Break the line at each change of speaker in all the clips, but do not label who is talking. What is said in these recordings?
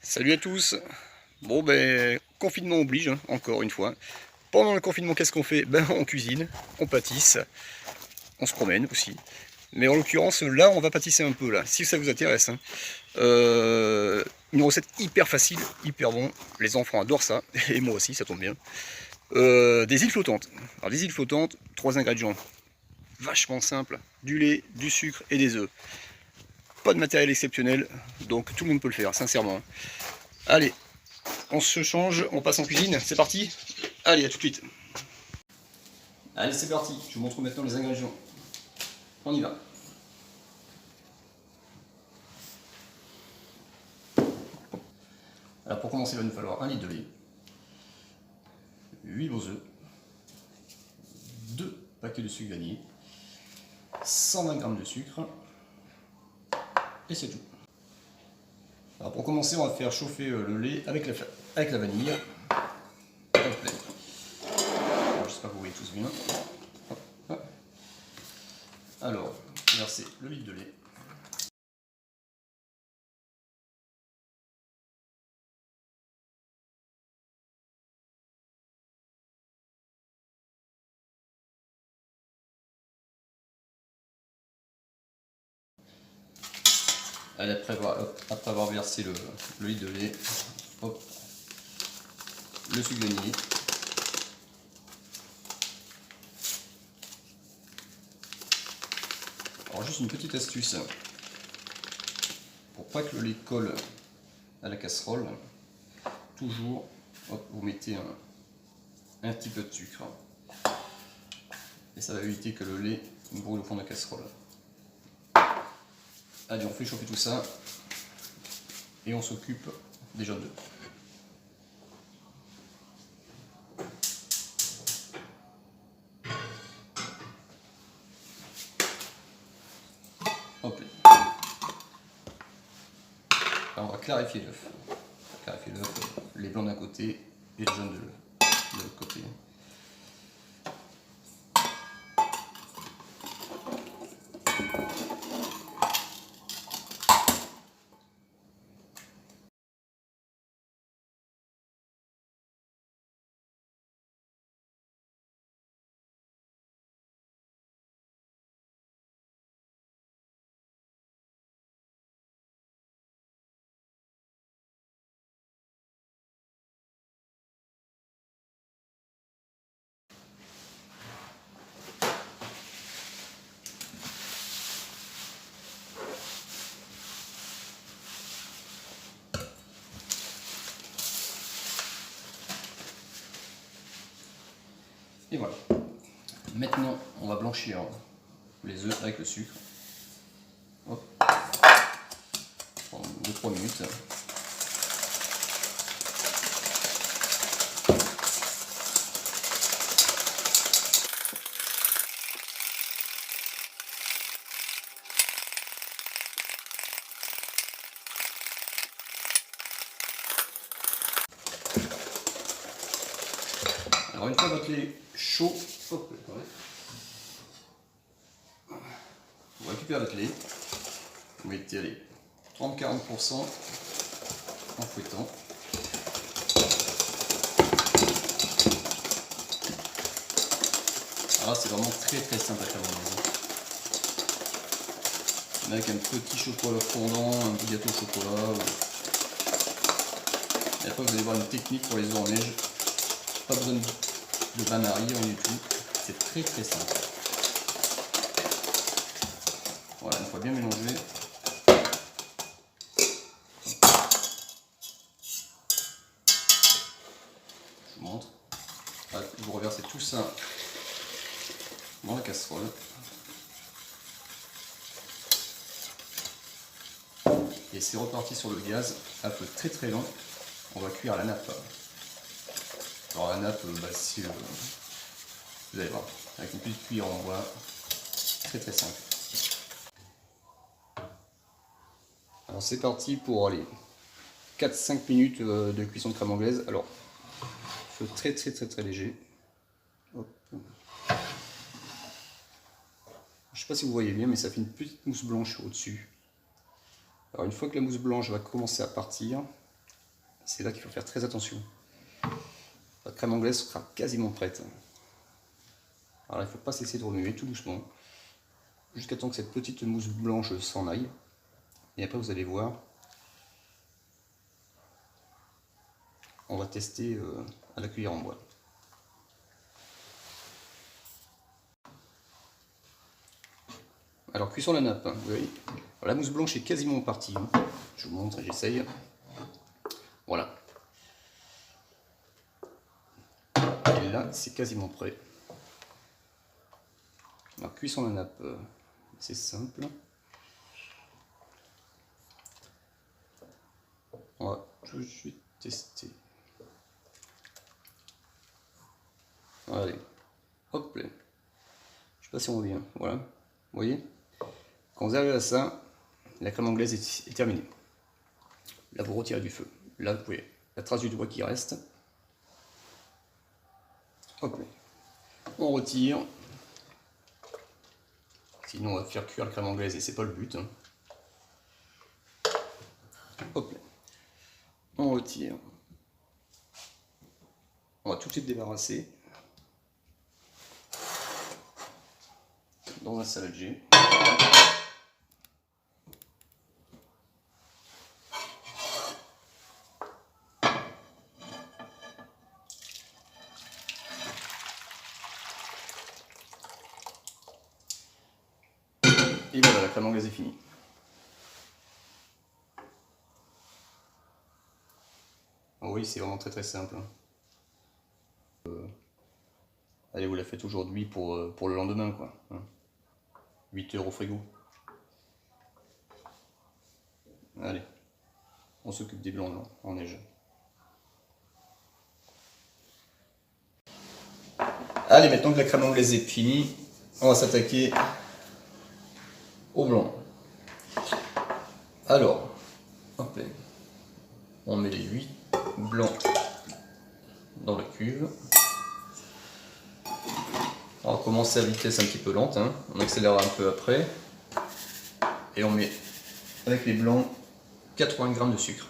Salut à tous. Bon ben, confinement oblige, hein, encore une fois. Pendant le confinement, qu'est-ce qu'on fait? Ben on cuisine, on pâtisse, on se promène aussi. Mais en l'occurrence, là, on va pâtisser un peu, là, si ça vous intéresse, hein. Une recette hyper facile, hyper bon. Les enfants adorent ça, et moi aussi, ça tombe bien. Des îles flottantes. Alors des îles flottantes, 3 ingrédients vachement simples. Du lait, du sucre et des œufs. Pas de matériel exceptionnel, donc tout le monde peut le faire, sincèrement. Allez, on se change, on passe en cuisine, c'est parti. Allez, à tout de suite. Allez, c'est parti, je vous montre maintenant les ingrédients. On y va. Alors pour commencer, il va nous falloir 1 litre de lait, 8 beaux œufs, 2 paquets de sucre vanillé, 120 g de sucre, et c'est tout. Alors pour commencer, on va faire chauffer le lait avec la vanille. Alors, j'espère que vous voyez tous bien. Hop, hop. Alors, versez le litre de lait. Allez, après avoir versé le litre de lait, hop, le sucre vanillé. Alors juste une petite astuce, pour pas que le lait colle à la casserole, toujours hop, vous mettez un petit peu de sucre. Et ça va éviter que le lait brûle au fond de la casserole. Allez, on fait chauffer tout ça et on s'occupe déjà d'eux. Hop. Alors on va clarifier l'œuf. Clarifier l'œuf, les blancs d'un côté et le jaune de l'autre côté. Et voilà. Maintenant, on va blanchir les œufs avec le sucre. Hop. 2-3 minutes. Alors une fois votre lait chaud, hop, vous récupérez votre lait, vous mettez 30-40% en fouettant. Alors là c'est vraiment très simple à faire dans la maison. Avec un petit chocolat fondant, un petit gâteau au chocolat. Et après vous allez voir une technique pour les œufs en neige. Pas besoin de bain-marie, rien du tout. C'est très simple. Voilà, une fois bien mélangé. Je vous montre. Vous reversez tout ça dans la casserole. Et c'est reparti sur le gaz à feu très lent. On va cuire à la nappe. Alors la nappe, si vous allez voir, avec une petite cuillère en bois, très simple. Alors c'est parti pour aller 4-5 minutes de cuisson de crème anglaise. Alors, feu très léger. Hop. Je ne sais pas si vous voyez bien, mais ça fait une petite mousse blanche au-dessus. Alors une fois que la mousse blanche va commencer à partir, c'est là qu'il faut faire très attention. La crème anglaise sera quasiment prête. Alors il ne faut pas cesser de remuer tout doucement, jusqu'à temps que cette petite mousse blanche s'en aille. Et après vous allez voir, on va tester à la cuillère en bois. Alors cuisson la nappe, hein, vous voyez. La mousse blanche est quasiment partie. Hein. Je vous montre, j'essaye. Voilà. Et là, c'est quasiment prêt. Alors cuisson la nappe, c'est simple. On va tout de suite tester. Allez, hop là. Je sais pas si on voit bien. Voilà. Vous voyez? Quand vous arrivez à ça, la crème anglaise est terminée. Là, vous retirez du feu. Là, vous voyez la trace du doigt qui reste. Hop là. On retire. Sinon, on va faire cuire la crème anglaise et c'est pas le but. Hein. Hop là. On retire. On va tout de suite débarrasser. Dans un saladier. Et voilà, la crème anglaise est finie. Oh oui, c'est vraiment très simple. Allez, vous la faites aujourd'hui pour le lendemain, quoi. 8 € au frigo. Allez, on s'occupe des blancs en neige. Allez, maintenant que la crème anglaise est finie, on va s'attaquer au blanc. Alors, hop là, on met les 8 blancs dans la cuve. On va commencer à vitesse un petit peu lente, hein. On accélère un peu après. Et on met avec les blancs 80 g de sucre.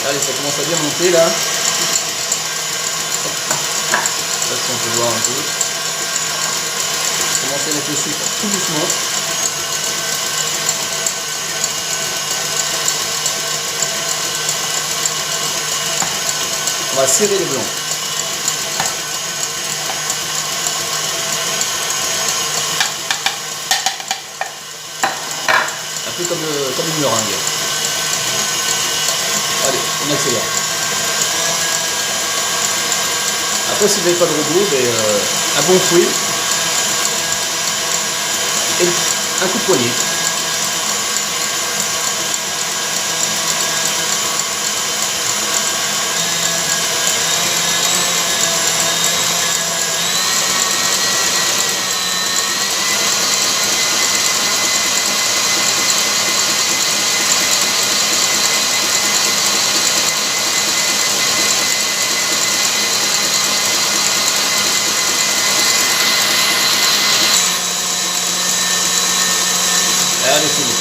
Allez, ça commence à bien monter là. Si on peut voir un peu. Commencer à mettre le sucre tout doucement. On va serrer les blancs. Un peu comme une meringue. Allez, on accélère. Après, si vous n'avez pas de robot, un bon fouet et un coup de poignet. Allez, c'est bon.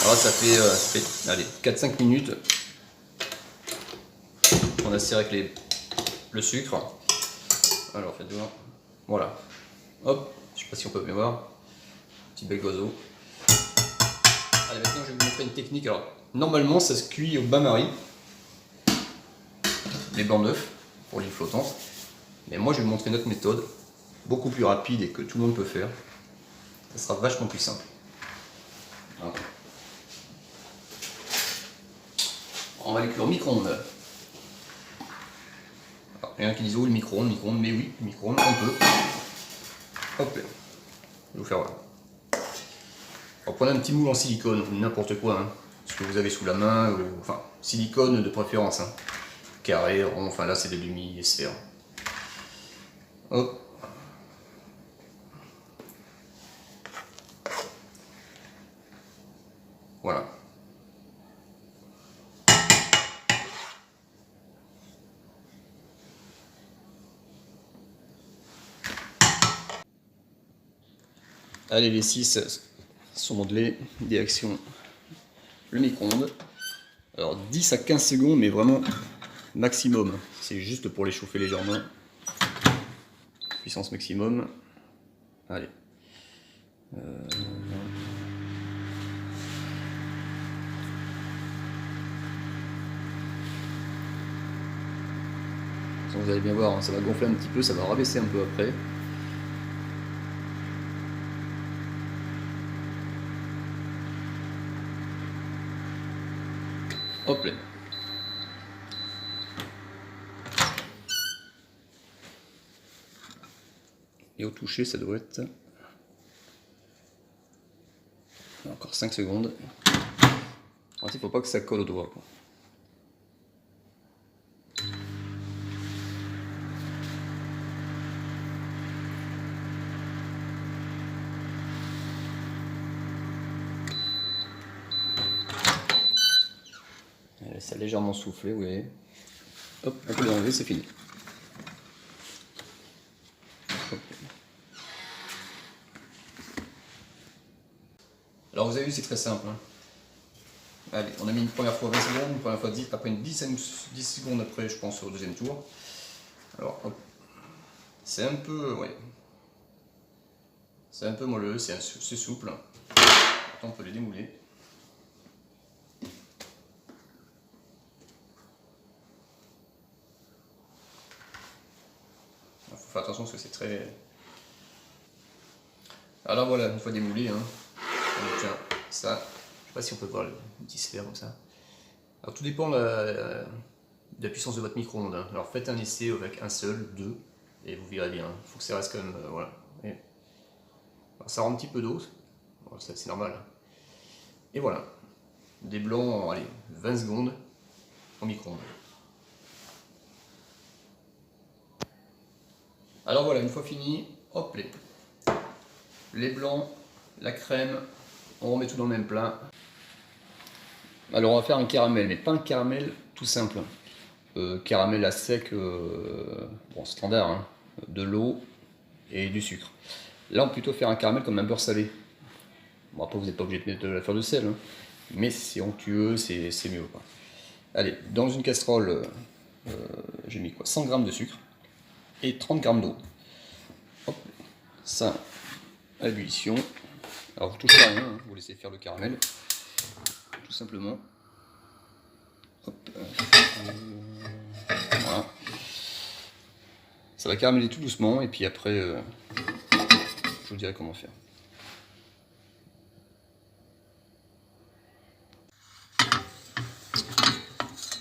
Alors ça fait allez, 4-5 minutes qu'on a serré avec le sucre. Alors faites voir. Voilà. Hop, je sais pas si on peut bien voir. Petit bel oiseau. Allez, maintenant je vais vous montrer une technique. Alors normalement ça se cuit au bain-marie. Les blancs d'œufs pour l'île flottante. Mais moi je vais vous montrer une autre méthode, beaucoup plus rapide et que tout le monde peut faire. Ça sera vachement plus simple. Voilà. On va les cuire au micro-ondes. Il y en a qui disent oh le micro-ondes, mais oui, le micro-ondes, on peut. Hop là. Je vais vous faire voir. Alors, prenez un petit moule en silicone, n'importe quoi, hein, ce que vous avez sous la main, enfin silicone de préférence, hein. Carré, rond, enfin là c'est des demi-sphères. Hop. Allez, les 6 sont modelés, direction le micro-ondes. Alors 10 à 15 secondes, mais vraiment maximum. C'est juste pour les chauffer légèrement. Puissance maximum. Allez. Vous allez bien voir, hein, ça va gonfler un petit peu, ça va rabaisser un peu après. Hop là. Et au toucher, ça doit être encore 5 secondes. En fait, il ne faut pas que ça colle au doigt, quoi. Ça a légèrement soufflé, vous voyez. Hop, on peut l'enlever, c'est fini. Hop. Alors vous avez vu, c'est très simple. Hein. Allez, on a mis une première fois 20 secondes, une première fois 10, après une 10 secondes après, je pense, au deuxième tour. Alors, hop. C'est un peu, ouais. C'est un peu moelleux, c'est souple. On peut les démouler. Il faut faire attention parce que c'est très... Alors voilà, une fois démoulé, hein, on obtient ça. Je ne sais pas si on peut voir le petit sphère comme ça. Alors tout dépend de la puissance de votre micro-ondes. Hein. Alors faites un essai avec un seul, deux, et vous verrez bien. Il faut que ça reste quand même... voilà. Alors, ça rend un petit peu d'eau, bon, c'est normal. Hein. Et voilà. Des blancs, allez, 20 secondes en micro-ondes. Alors voilà, une fois fini, hop, les blancs, la crème, on remet tout dans le même plat. Alors on va faire un caramel, mais pas un caramel tout simple. Caramel à sec, bon, standard, hein, de l'eau et du sucre. Là on va plutôt faire un caramel comme un beurre salé. Bon après vous n'êtes pas obligé de mettre de la fleur de sel, hein, mais c'est onctueux, c'est mieux, quoi. Allez, dans une casserole, j'ai mis quoi, 100 g de sucre et 30 g d'eau. Ça à l'ébullition. Alors vous touchez à rien, hein, vous laissez faire le caramel, tout simplement. Hop. Voilà. Ça va caraméliser tout doucement et puis après, je vous dirai comment faire.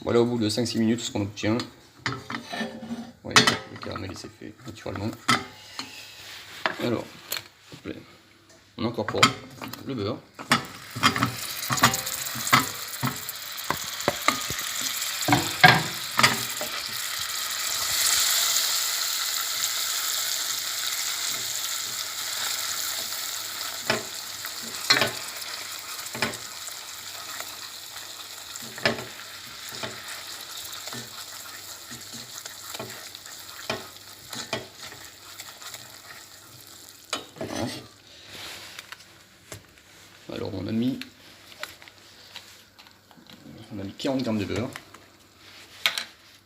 Voilà au bout de 5-6 minutes ce qu'on obtient. Ouais, le caramel s'est fait naturellement. Alors, on incorpore le beurre. Alors on a mis 40 g de beurre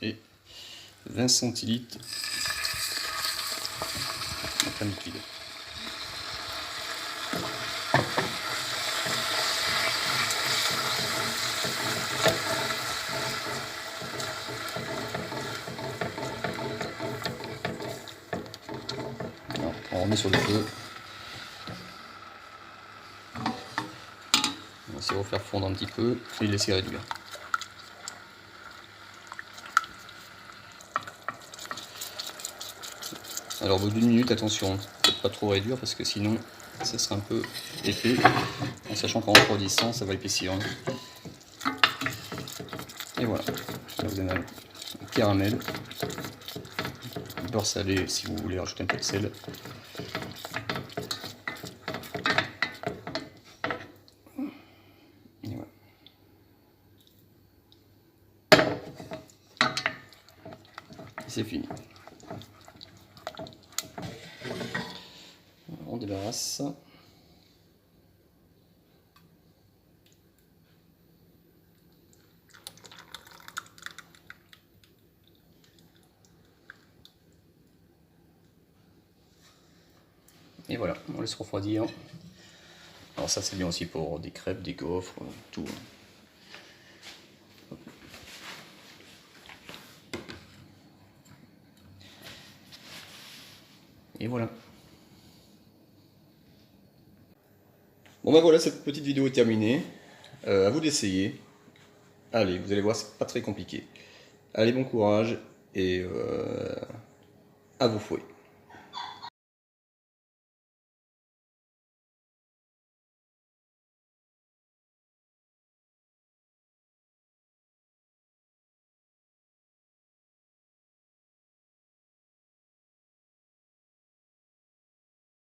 et 20 centilitres de crème liquide. Alors, on remet sur le feu. On va essayer de refaire fondre un petit peu et laisser réduire. Alors au bout d'une minute, attention, peut-être pas trop réduire parce que sinon ça sera un peu épais, en sachant qu'en refroidissant ça va épaissir. Et voilà, là vous avez un caramel, beurre salé si vous voulez rajouter un peu de sel. Et voilà. C'est fini. On débarrasse. voilà, on laisse refroidir. Alors ça c'est bien aussi pour des crêpes, des gaufres, tout. Et voilà. Bon ben voilà, cette petite vidéo est terminée. À vous d'essayer. Allez, vous allez voir, c'est pas très compliqué. Allez, bon courage et à vos fouets.